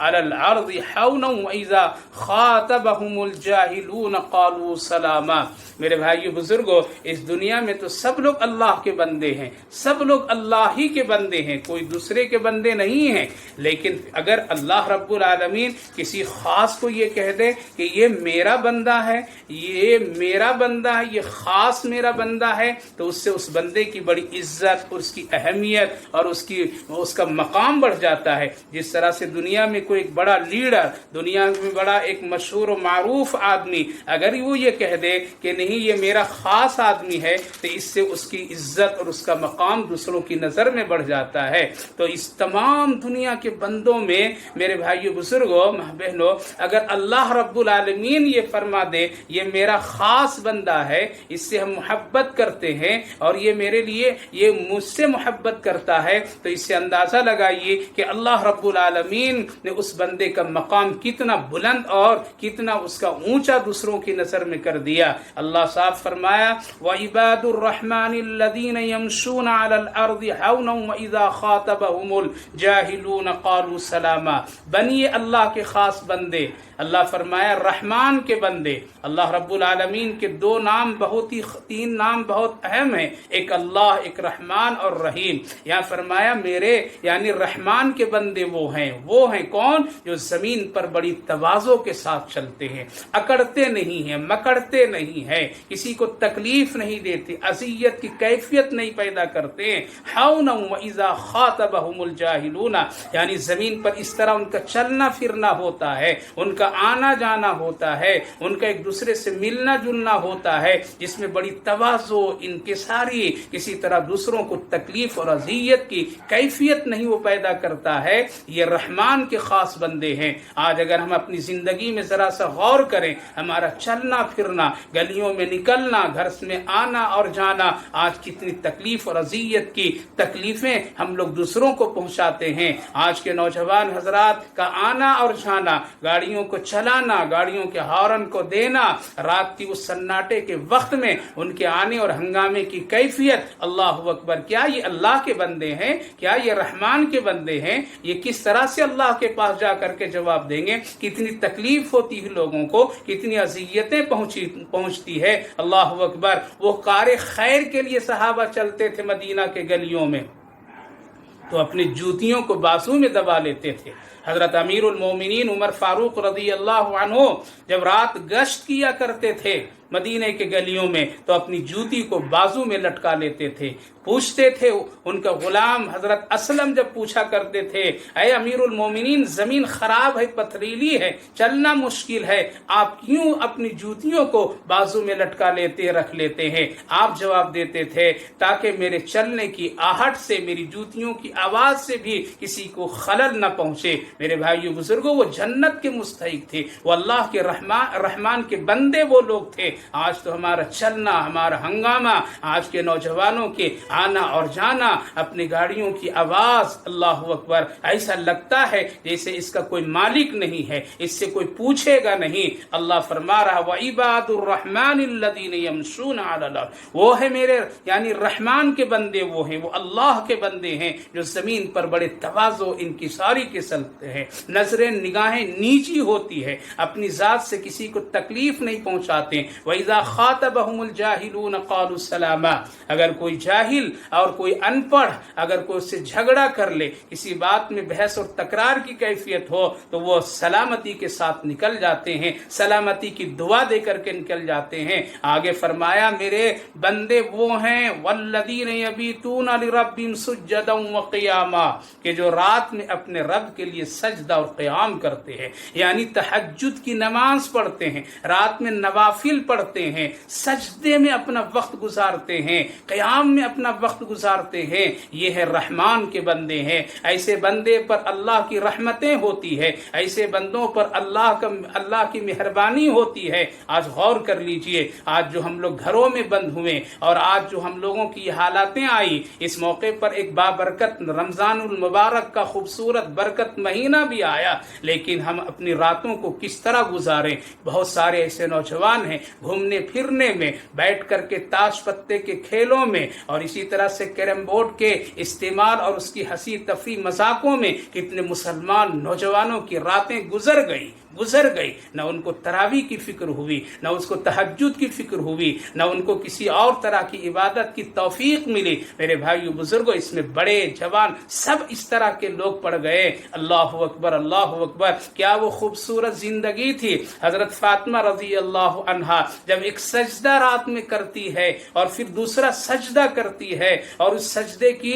علی الارض حونا واذا خاطبهم الجاهلون قالوا سلاما۔ میرے بھائیو بزرگوں، اس دنیا میں تو سب لوگ اللہ کے بندے ہیں، سب لوگ اللہ ہی کے بندے ہیں، کوئی دوسرے کے بندے نہیں ہیں۔ لیکن اگر اللہ رب العالمین کسی خاص کو یہ کہہ دے کہ یہ میرا بندہ ہے، یہ میرا بندہ ہے، یہ خاص میرا بندہ ہے، تو اس سے اس بندے کی بڑی عزت، اس کی اہمیت اور اس کا مقام بڑھ جاتا ہے۔ جس طرح سے دنیا میں کوئی ایک بڑا لیڈر، دنیا میں بڑا ایک مشہور و معروف آدمی اگر وہ یہ کہہ دے کہ نہیں یہ میرا خاص آدمی ہے، تو اس سے اس کی عزت اور اس کا مقام دوسروں کی نظر میں بڑھ جاتا ہے۔ تو اس تمام دنیا کے بندوں میں میرے بھائیو بزرگوں بہنوں، اگر اللہ رب العالمین یہ فرما دے یہ میرا خاص بندہ ہے، اس سے ہم محبت کرتے ہیں اور یہ میرے لیے یہ مجھ سے محبت کرتا ہے، تو اس سے اندازہ لگائیے کہ اللہ رب العالمین نے اس بندے کا مقام کتنا بلند اور کتنا اس کا اونچا دوسروں کی نظر میں کر دیا۔ اللہ صاحب فرمایا وَعِبَادُ الرَّحْمَنِ الَّذِينَ يَمْشُونَ عَلَى الْأَرْضِ حَوْنًا وَإِذَا خَاطَبَهُمُ الْجَاهِلُونَ قَالُوا سَلَامًا۔ بنیے اللہ کے خاص بندے، اللہ فرمایا رحمان کے بندے۔ اللہ رب العالمین کے دو نام تین نام بہت اہم ہیں، ایک اللہ، ایک رحمان اور رحیم۔ یہاں فرمایا میرے یعنی رحمان کے بندے وہ ہیں کون؟ جو زمین پر بڑی تواضع کے ساتھ چلتے ہیں، اکڑتے نہیں ہیں، مکڑتے نہیں ہیں، کسی کو تکلیف نہیں دیتے، اذیت کی کیفیت نہیں پیدا کرتے ہیں۔ حونا واذا خاطبهم الجاهلون، یعنی زمین پر اس طرح ان کا چلنا پھرنا ہوتا ہے، ان کا آنا جانا ہوتا ہے، ان کا ایک دوسرے سے ملنا جلنا ہوتا ہے، جس میں بڑی تواضع، انکساری، کسی طرح دوسروں کو تکلیف اور اذیت کی کیفیت نہیں وہ پیدا کرتا ہے۔ یہ رحمان کے خاص بندے ہیں۔ آج اگر ہم اپنی زندگی میں ذرا سا غور کریں، ہمارا چلنا پھرنا، گلیوں میں نکلنا، گھر میں آنا اور جانا، آج کتنی تکلیف اور اذیت کی تکلیفیں ہم لوگ دوسروں کو پہنچاتے ہیں۔ آج کے نوجوان حضرات کا آنا اور جانا، گاڑیوں کو چلانا، گاڑیوں کے ہارن کو دینا، رات کی اس سناٹے کے وقت میں ان کے آنے اور ہنگامے کی کیفیت، اللہ اکبر! کیا یہ اللہ کے بندے ہیں؟ کیا یہ رحمان کے بندے ہیں؟ یہ کس طرح سے اللہ کے پاس جا کر کے جواب دیں گے؟ کتنی تکلیف ہوتی ہے لوگوں کو، کتنی اذیتیں پہنچتی ہے۔ اللہ اکبر! وہ کار خیر کے لیے صحابہ چلتے تھے مدینہ کے گلیوں میں تو اپنی جوتیوں کو بازو میں دبا لیتے تھے۔ حضرت امیر المومنین عمر فاروق رضی اللہ عنہ جب رات گشت کیا کرتے تھے مدینہ کے گلیوں میں تو اپنی جوتی کو بازو میں لٹکا لیتے تھے۔ پوچھتے تھے ان کا غلام حضرت اسلم جب پوچھا کرتے تھے اے امیر المومنین زمین خراب ہے، پتھریلی ہے، چلنا مشکل ہے، آپ کیوں اپنی جوتیوں کو بازو میں لٹکا رکھ لیتے ہیں؟ آپ جواب دیتے تھے تاکہ میرے چلنے کی آہٹ سے، میری جوتیوں کی آواز سے بھی کسی کو خلل نہ پہنچے۔ میرے بھائیو بزرگوں، وہ جنت کے مستحق تھے، وہ اللہ کے رحمان کے بندے وہ لوگ تھے۔ آج تو ہمارا چلنا، ہمارا ہنگامہ، آج کے نوجوانوں کے آنا اور جانا، اپنی گاڑیوں کی آواز، اللہ اکبر! ایسا لگتا ہے جیسے اس کا کوئی مالک نہیں ہے، اس سے کوئی پوچھے گا نہیں۔ اللہ فرما رہا وَعِبَادُ الرَّحْمَنِ الَّذِينَ يَمْشُونَ عَلَى الْأَرْضِ، وہ ہے میرے یعنی رحمان کے بندے، وہ ہیں، وہ اللہ کے بندے ہیں جو زمین پر بڑے تواضع انکساری کے چلتے ہیں، نظریں نگاہیں نیچی ہوتی ہے، اپنی ذات سے کسی کو تکلیف نہیں پہنچاتے۔ وَإِذَا خَاطَبَهُمُ الْجَاهِلُونَ قَالُوا سَلَامًا، اگر کوئی جاہل اور کوئی ان پڑھ اگر کوئی اس سے جھگڑا کر لے، کسی بات میں بحث اور تکرار کی کیفیت ہو تو وہ سلامتی کے ساتھ نکل جاتے ہیں، سلامتی کی دعا دے کر کے نکل جاتے ہیں۔ آگے فرمایا میرے بندے وہ ہیں وَالَّذِينَ يَبِيتُونَ لِرَبِّهِمْ سُجَّدًا وَقِيَامًا، کہ جو رات میں اپنے رب کے لیے سجدہ اور قیام کرتے ہیں، یعنی تہجد کی نماز پڑھتے ہیں، رات میں نوافل پڑھتے ہیں، سجدے میں اپنا وقت گزارتے ہیں، قیام میں اپنا وقت گزارتے ہیں، یہ ہے رحمان کے بندے ہیں۔ ایسے بندے پر اللہ کی رحمتیں ہوتی ہے، ایسے بندوں پر اللہ کی مہربانی ہوتی ہے۔ آج غور کر لیجئے، آج جو ہم لوگ گھروں میں بند ہوئے اور آج جو ہم لوگوں کی یہ حالاتیں آئی، اس موقع پر ایک بابرکت رمضان المبارک کا خوبصورت برکت مہینہ مہینہ بھی آیا لیکن ہم اپنی راتوں کو کس طرح گزاریں. بہت سارے ایسے نوجوان ہیں گھومنے پھرنے میں، بیٹھ کر کے تاش پتے کے کھیلوں میں اور اسی طرح سے کیرم بورڈ کے استعمال اور اس کی ہنسی تفریح مذاقوں میں کتنے مسلمان نوجوانوں کی راتیں گزر گئی. نہ ان کو تراویح کی فکر ہوئی، نہ اس کو تہجد کی فکر ہوئی، نہ ان کو کسی اور طرح کی عبادت کی توفیق ملی. میرے بھائیو بزرگوں، اس میں بڑے جوان سب اس طرح کے لوگ پڑ گئے. اللہ اکبر، اللہ اکبر. کیا وہ خوبصورت زندگی تھی. حضرت فاطمہ رضی اللہ عنہا جب ایک سجدہ رات میں کرتی ہے اور پھر دوسرا سجدہ کرتی ہے اور اس سجدے کی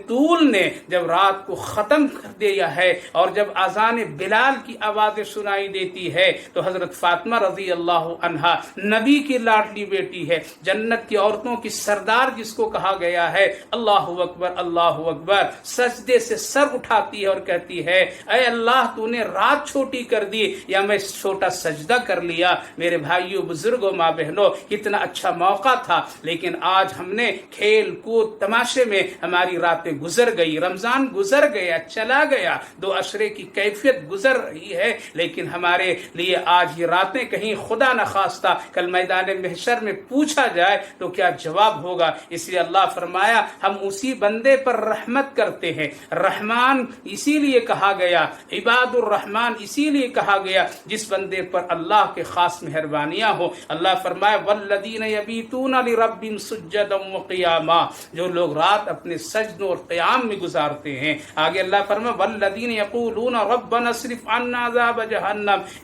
طول نے جب رات کو ختم کر دیا ہے اور جب اذان بلال کی آوازیں سنائی دیتی ہے تو حضرت فاطمہ رضی اللہ عنہا نبی کی لاڈلی بیٹی ہے، جنت کی عورتوں کی سردار جس کو کہا گیا ہے، اللہ اکبر، اللہ اکبر. سجدے سے سر اٹھاتی ہے اور کہتی ہے اے اللہ تو نے رات چھوٹی کر دی یا میں چھوٹا سجدہ کر لیا. میرے بھائیوں بزرگوں ماں بہنوں، کتنا اچھا موقع تھا لیکن آج ہم نے کھیل کود تماشے میں ہماری راتیں گزر گئی. رمضان گزر گیا، چلا گیا، 2 عشرے کی کیفیت گزر رہی ہے لیکن ہمارے لیے آج یہ راتیں کہیں خدا نخواستہ کل میدان محشر میں پوچھا جائے تو کیا جواب ہوگا. اس لیے اللہ فرمایا ہم اسی بندے پر رحمت کرتے ہیں. رحمان اسی لیے کہا گیا، عباد الرحمان اسی لیے کہا گیا جس بندے پر اللہ کے خاص مہربانیاں ہو. اللہ فرمایا والذین یبیتون لربہم سجدا وقیاما، جو لوگ رات اپنے سجدوں اور قیام میں گزارتے ہیں. آگے اللہ فرمایا والذین یقولون ربنا اصرف عنا عذاب جہنم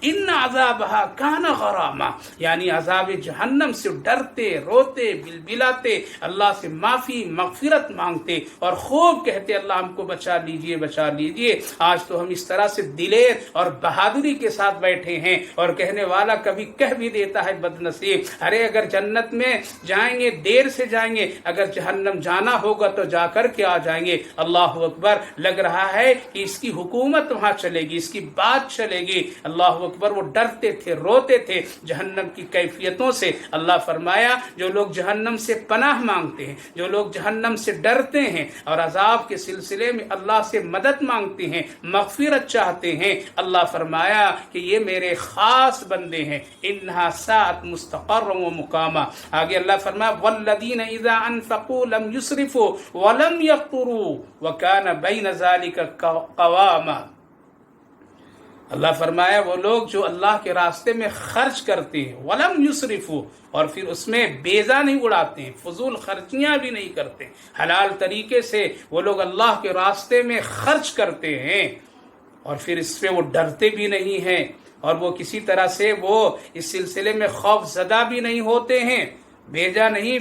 ان عذابها کان غراما، یعنی عذاب جہنم سے ڈرتے، روتے، بلبلاتے، اللہ سے معافی مغفرت مانگتے اور خوب کہتے اللہ ہم کو بچا لیجئے، بچا لیجئے. آج تو ہم اس طرح سے دلیر اور بہادری کے ساتھ بیٹھے ہیں اور کہنے والا کبھی کہہ بھی دیتا ہے بد نصیب، ارے اگر جنت میں جائیں گے دیر سے جائیں گے، اگر جہنم جانا ہوگا تو جا کر کے آ جائیں گے. اللہ اکبر. لگ رہا ہے کہ اس کی حکومت وہاں چلے گی، اس کی بات چلے گی. اللہ اکبر. وہ ڈرتے تھے، روتے تھے جہنم کی کیفیتوں سے. اللہ فرمایا جو لوگ جہنم سے پناہ مانگتے ہیں، جو لوگ جہنم سے ڈرتے ہیں اور عذاب کے سلسلے میں اللہ سے مدد مانگتے ہیں، مغفرت چاہتے ہیں، اللہ فرمایا کہ یہ میرے خاص بندے ہیں. انہا ساعت مستقر و مقامہ. آگے اللہ فرمایا والذین اذا انفقوا لم یسرفوا ولم یقتروا وکان بین ذلک قواما. اللہ فرمایا وہ لوگ جو اللہ کے راستے میں خرچ کرتے ہیں، ولم یسرفوا، اور پھر اس میں بیزا نہیں اڑاتے ہیں، فضول خرچیاں بھی نہیں کرتے، حلال طریقے سے وہ لوگ اللہ کے راستے میں خرچ کرتے ہیں اور پھر اس پہ وہ ڈرتے بھی نہیں ہیں اور وہ کسی طرح سے وہ اس سلسلے میں خوف زدہ بھی نہیں ہوتے ہیں، بیجا نہیں،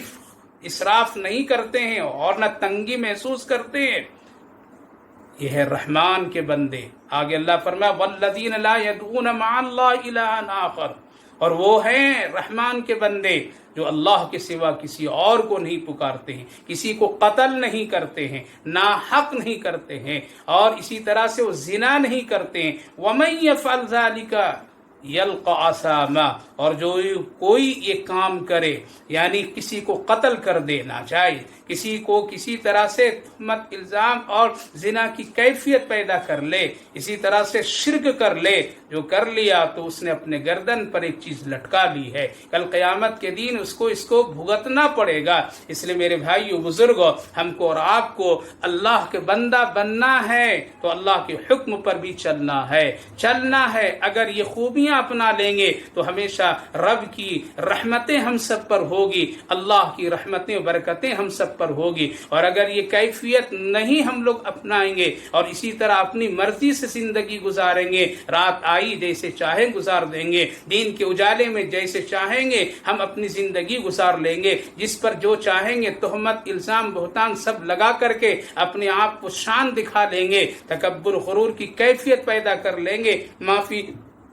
اسراف نہیں کرتے ہیں اور نہ تنگی محسوس کرتے ہیں. یہ ہے رحمان کے بندے. آگے اللہ فرمایا والذین لا يدعون مع اللہ الہا آخر، اور وہ ہیں رحمان کے بندے جو اللہ کے سوا کسی اور کو نہیں پکارتے ہیں، کسی کو قتل نہیں کرتے ہیں، ناحق نہیں کرتے ہیں اور اسی طرح سے وہ زنا نہیں کرتے ہیں. وَمَن يَفْعَلْ ذَلِكَ یلقا آساما، اور جو کوئی یہ کام کرے یعنی کسی کو قتل کر دے ناجائز، کسی کو کسی طرح سے تہمت الزام اور زنا کی کیفیت پیدا کر لے، اسی طرح سے شرک کر لے، جو کر لیا تو اس نے اپنے گردن پر ایک چیز لٹکا لی ہے، کل قیامت کے دن اس کو بھگتنا پڑے گا. اس لیے میرے بھائیو بزرگوں، ہم کو اور آپ کو اللہ کے بندہ بننا ہے تو اللہ کے حکم پر بھی چلنا ہے. اگر یہ خوبیاں اپنا لیں گے تو ہمیشہ رب کی رحمتیں ہم سب پر ہوگی، اللہ کی رحمتیں برکتیں ہم سب پر ہوگی. اور اگر یہ کیفیت نہیں ہم لوگ اپنائیں گے اور اسی طرح اپنی مرضی سے زندگی گزاریں گے، رات آئی جیسے چاہیں گزار دیں گے، دین کے اجالے میں جیسے چاہیں گے ہم اپنی زندگی گزار لیں گے، جس پر جو چاہیں گے تہمت الزام بہتان سب لگا کر کے اپنے آپ کو شان دکھا لیں گے، تکبر غرور کی کیفیت پیدا کر لیں گے، معافی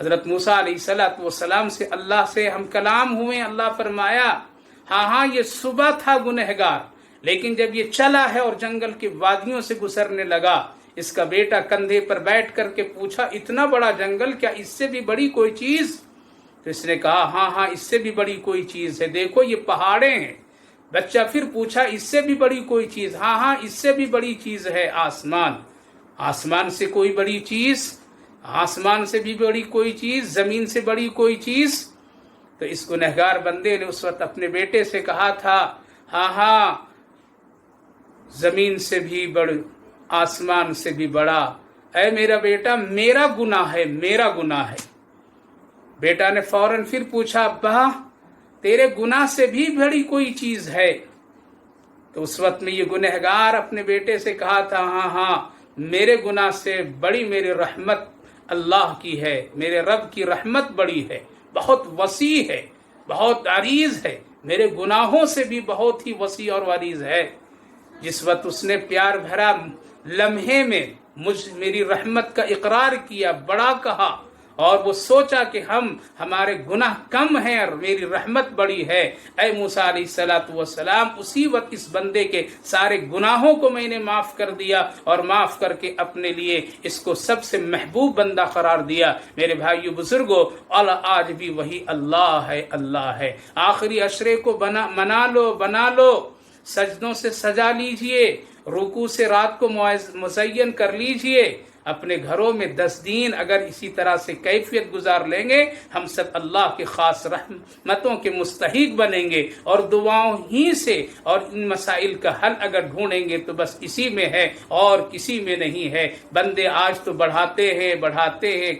حضرت موسیٰ علیہ السلام سے اللہ سے ہم کلام ہوئے، اللہ فرمایا ہاں یہ صبح تھا گنہگار، لیکن جب یہ چلا ہے اور جنگل کی وادیوں سے گزرنے لگا، اس کا بیٹا کندھے پر بیٹھ کر کے پوچھا اتنا بڑا جنگل، کیا اس سے بھی بڑی کوئی چیز؟ تو اس نے کہا ہاں اس سے بھی بڑی کوئی چیز ہے، دیکھو یہ پہاڑیں ہیں۔ بچہ پھر پوچھا اس سے بھی بڑی کوئی چیز؟ ہاں اس سے بھی بڑی چیز ہے آسمان۔ آسمان سے کوئی بڑی چیز؟ آسمان سے بھی بڑی کوئی چیز؟ زمین سے بڑی کوئی چیز؟ تو اس گنہگار بندے نے اس وقت اپنے بیٹے سے کہا تھا ہاں زمین سے بھی بڑا، آسمان سے بھی بڑا، اے میرا بیٹا میرا گناہ ہے، میرا گناہ ہے۔ بیٹا نے فوراً پھر پوچھا ابا تیرے گناہ سے بھی بڑی کوئی چیز ہے؟ تو اس وقت میں یہ گنہگار اپنے بیٹے سے کہا تھا ہاں میرے گناہ سے بڑی میری رحمت اللہ کی ہے، میرے رب کی رحمت بڑی ہے، بہت وسیع ہے، بہت عریض ہے، میرے گناہوں سے بھی بہت ہی وسیع اور عریض ہے۔ جس وقت اس نے پیار بھرا لمحے میں میری رحمت کا اقرار کیا، بڑا کہا، اور وہ سوچا کہ ہمارے گناہ کم ہیں اور میری رحمت بڑی ہے، اے موسیٰ علیہ السلام اسی وقت اس بندے کے سارے گناہوں کو میں نے معاف کر دیا، اور معاف کر کے اپنے لیے اس کو سب سے محبوب بندہ قرار دیا۔ میرے بھائیو بزرگوں، آج بھی وہی اللہ ہے، اللہ ہے۔ آخری عشرے کو بنا لو، سجدوں سے سجا لیجئے، رکوع سے رات کو مزین کر لیجئے، اپنے گھروں میں 10 دن اگر اسی طرح سے کیفیت گزار لیں گے، ہم سب اللہ کے خاص رحمتوں کے مستحق بنیں گے، اور دعاؤں ہی سے اور ان مسائل کا حل اگر ڈھونڈیں گے تو بس اسی میں ہے اور کسی میں نہیں ہے۔ بندے آج تو بڑھاتے ہیں،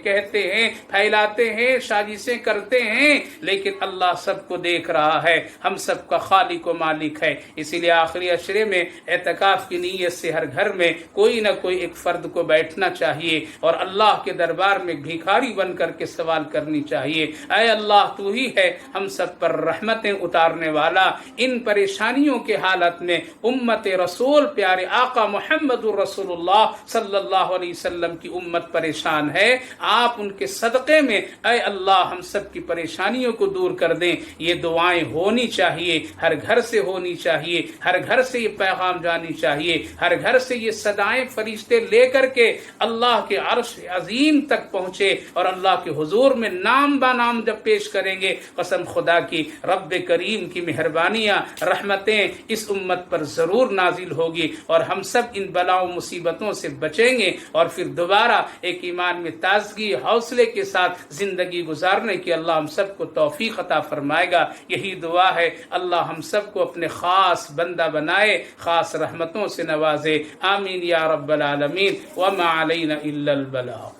کہتے ہیں، پھیلاتے ہیں، سازشیں کرتے ہیں، لیکن اللہ سب کو دیکھ رہا ہے، ہم سب کا خالق و مالک ہے۔ اسی لیے آخری عشرے میں اعتکاف کی نیت سے ہر گھر میں کوئی نہ کوئی ایک فرد کو بیٹھنا چاہیے اور اللہ کے دربار میں بھیکاری بن کر کے سوال کرنی چاہیے، اے اللہ تو ہی ہے ہم سب پر رحمتیں اتارنے والا، ان پریشانیوں کے حالت میں امت رسول پیارے آقا محمد رسول اللہ صلی اللہ علیہ وسلم کی امت پریشان ہے، آپ ان کے صدقے میں اے اللہ ہم سب کی پریشانیوں کو دور کر دیں۔ یہ دعائیں ہونی چاہیے، ہر گھر سے ہونی چاہیے، ہر گھر سے یہ پیغام جانی چاہیے، ہر گھر سے یہ صدائیں فرشتے لے کر کے اللہ کے عرش عظیم تک پہنچے، اور اللہ کے حضور میں نام با نام جب پیش کریں گے، قسم خدا کی رب کریم کی مہربانیاں، رحمتیں اس امت پر ضرور نازل ہوگی، اور ہم سب ان بلاؤں مصیبتوں سے بچیں گے، اور پھر دوبارہ ایک ایمان میں تازگی حوصلے کے ساتھ زندگی گزارنے کی اللہ ہم سب کو توفیق عطا فرمائے گا۔ یہی دعا ہے، اللہ ہم سب کو اپنے خاص بندہ بنائے، خاص رحمتوں سے نوازے، آمین یا رب العالمین۔ وما علینا الا البلاغ۔